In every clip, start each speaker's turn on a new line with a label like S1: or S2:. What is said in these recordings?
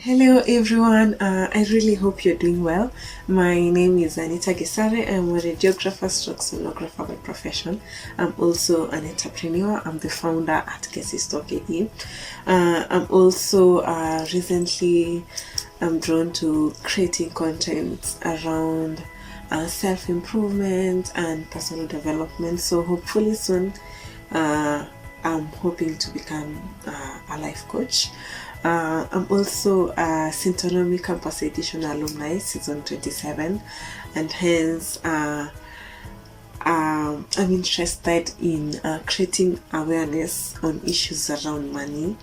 S1: Hello everyone, I really hope you're doing well. My name is Anita Gesare. I'm a radiographer stroke sonographer by profession. I'm also an entrepreneur. I'm the founder at Gesistokei. I'm also recently drawn to creating content around self-improvement and personal development. So hopefully soon I'm hoping to become a life coach. I'm also a Centonomy Campus Edition Alumni Season 27, and hence I'm interested in creating awareness on issues around money,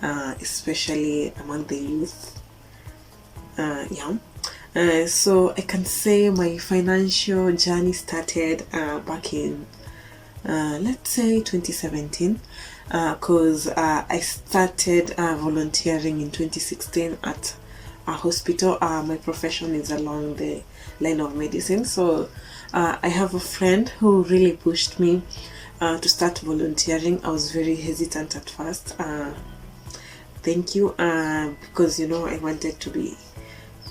S1: especially among the youth. So I can say my financial journey started back in let's say 2017, because I started volunteering in 2016 at a hospital. My profession is along the line of medicine, so I have a friend who really pushed me to start volunteering. I was very hesitant at first. Thank you, because I wanted to be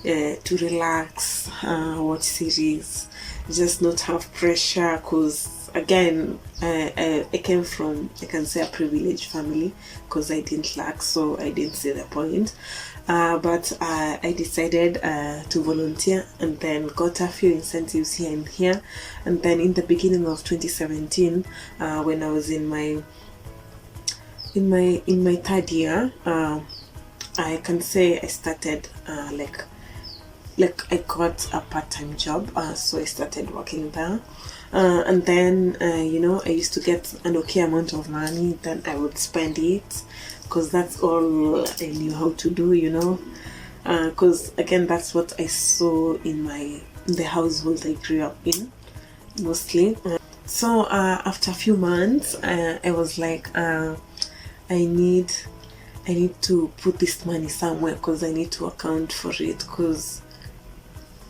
S1: to relax, watch series, just not have pressure, because again I came from, I can say, a privileged family, because I didn't lack, so I didn't see the point. But I decided to volunteer, and then got a few incentives here and here. And then in the beginning of 2017, when I was in my third year, I can say I started like I got a part-time job, so I started working there. And then I used to get an okay amount of money, then I would spend it, because that's all I knew how to do, because again that's what I saw in the household I grew up in mostly. So after a few months, I was like, I need to put this money somewhere, because I need to account for it, because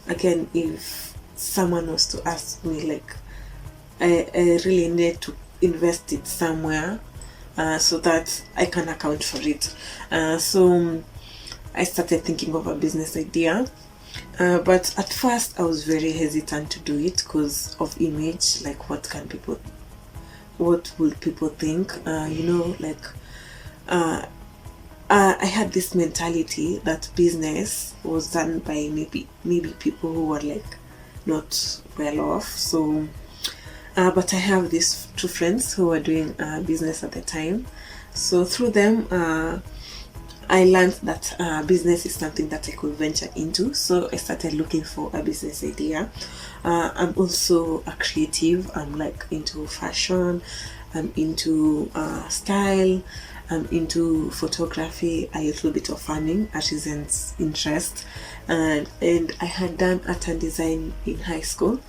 S1: again, if someone was to ask me, like, I really need to invest it somewhere, so that I can account for it. So I started thinking of a business idea, but at first I was very hesitant to do it because of image, like what will people think, I had this mentality that business was done by maybe people who were like not well off. So but I have these two friends who were doing business at the time, so through them I learned that business is something that I could venture into. So I started looking for a business idea. I'm also a creative. I'm like into fashion, I'm into style, I'm into photography, a little bit of farming, artisan's interest, and I had done art and design in high school.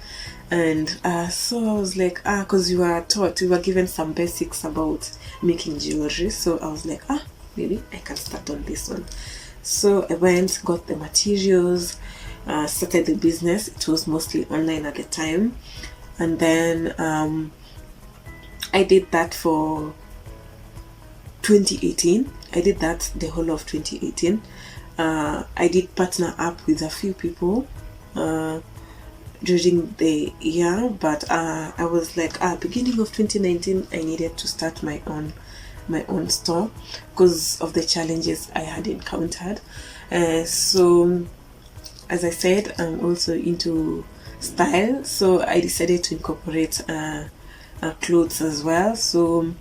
S1: And so I was like, because we were given some basics about making jewelry, so I was like, maybe I can start on this one. So I went, got the materials, started the business. It was mostly online at the time, and then I did that for 2018. I did that the whole of 2018. I did partner up with a few people during the year, but I was like, beginning of 2019, I needed to start my own store because of the challenges I had encountered. So as I said, I'm also into style, so I decided to incorporate clothes as well. So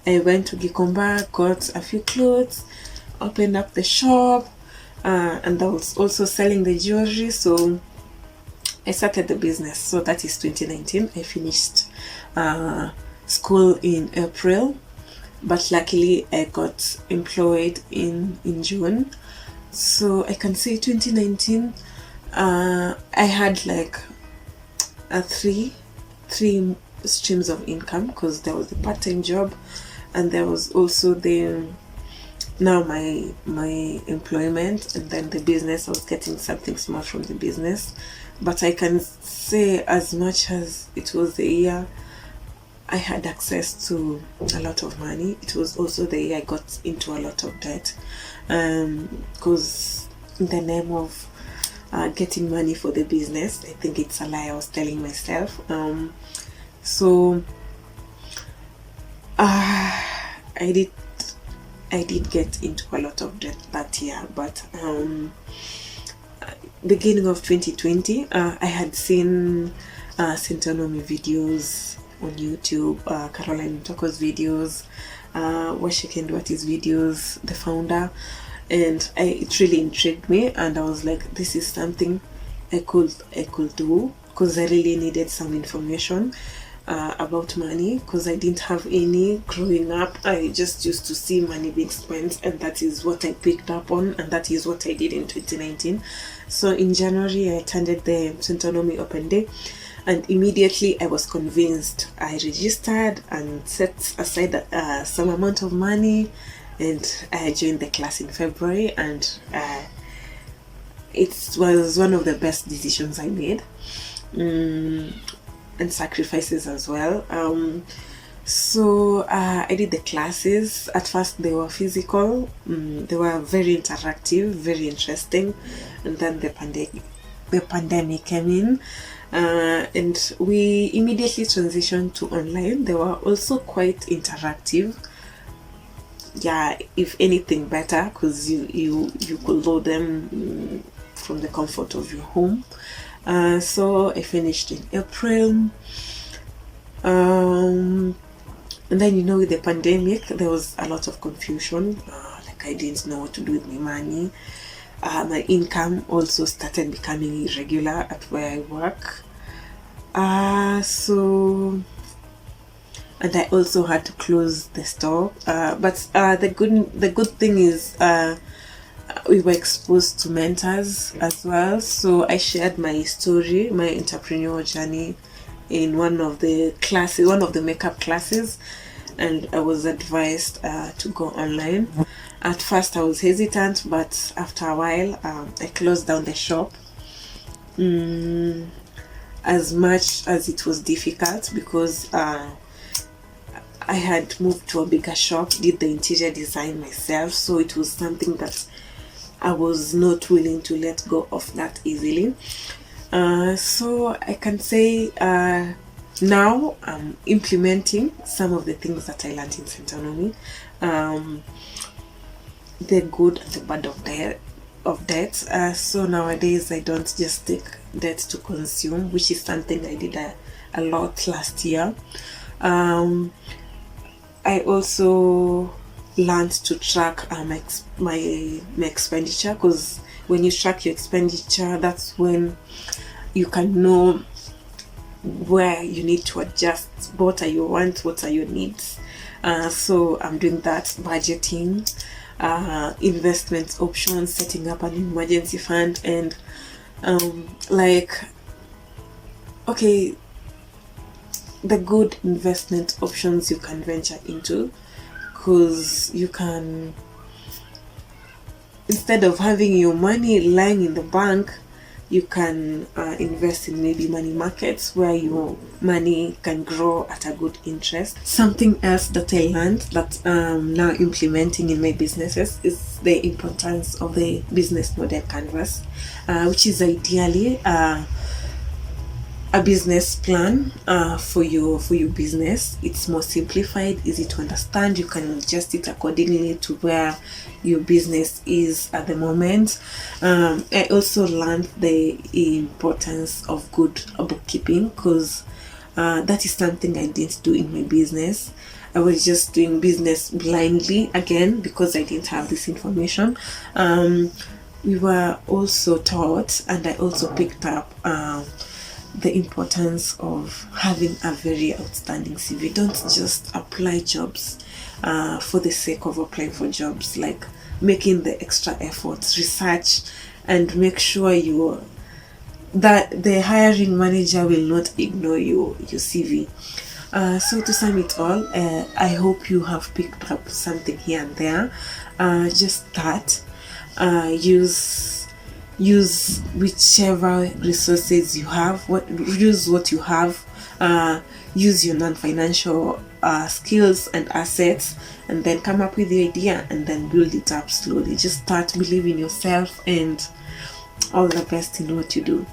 S1: I went to Gikomba, got a few clothes, opened up the shop, and I was also selling the jewelry. So I started the business. So that is 2019. I finished school in April, but luckily I got employed in June. So I can say 2019 I had like three streams of income, because there was the part-time job, and there was also my employment, and then the business. I was getting something small from the business. But I can say, as much as it was the year I had access to a lot of money, it was also the year I got into a lot of debt, because in the name of getting money for the business. I think it's a lie I was telling myself. So I did get into a lot of debt that year, but beginning of 2020, I had seen Centonomy videos on YouTube, Caroline Toko's videos, Washik and Wati's videos, the founder, and it really intrigued me, and I was like, this is something I could do, because I really needed some information about money, because I didn't have any growing up. I just used to see money being spent, and that is what I picked up on, and that is what I did in 2019. So in January, I attended the Centonomy Open Day, and immediately I was convinced. I registered and set aside some amount of money, and I joined the class in February, and it was one of the best decisions I made, and sacrifices as well. So I did the classes. At first they were physical, they were very interactive, very interesting, and then the pandemic came in, and we immediately transitioned to online. They were also quite interactive, yeah, if anything better, because you could load them from the comfort of your home. So I finished in April, and then with the pandemic there was a lot of confusion, like I didn't know what to do with my money. My income also started becoming irregular at where I work, so, and I also had to close the store, but the good thing is we were exposed to mentors as well. So I shared my story, my entrepreneurial journey, in one of the makeup classes, and I was advised to go online. At first I was hesitant, but after a while I closed down the shop, as much as it was difficult, because I had moved to a bigger shop, did the interior design myself, so it was something that I was not willing to let go of that easily. So I can say now I'm implementing some of the things that I learned in Centonomy, the good and the bad of debt. So nowadays I don't just take debt to consume, which is something I did a lot last year. I also learned to track my expenditure, because when you track your expenditure, that's when you can know where you need to adjust. What are your wants, what are your needs? So I'm doing that, budgeting, investment options, setting up an emergency fund, and the good investment options you can venture into, because you can, instead of having your money lying in the bank, you can invest in maybe money markets, where your money can grow at a good interest. Something else that I learned that I'm now implementing in my businesses is the importance of the business model canvas, which is ideally a business plan for your business. It's more simplified, easy to understand. You can adjust it accordingly to where your business is at the moment. I also learned the importance of good bookkeeping, because that is something I didn't do in my business. I was just doing business blindly, again, because I didn't have this information. We were also taught, and I also picked up the importance of having a very outstanding CV. Don't just apply jobs for the sake of applying for jobs, like making the extra efforts, research, and make sure that the hiring manager will not ignore your CV. So to sum it all, I hope you have picked up something here and there. Just start, use whichever resources you have, use what you have. use your non-financial skills and assets, and then come up with the idea and then build it up slowly. Just start believing yourself, and all the best in what you do.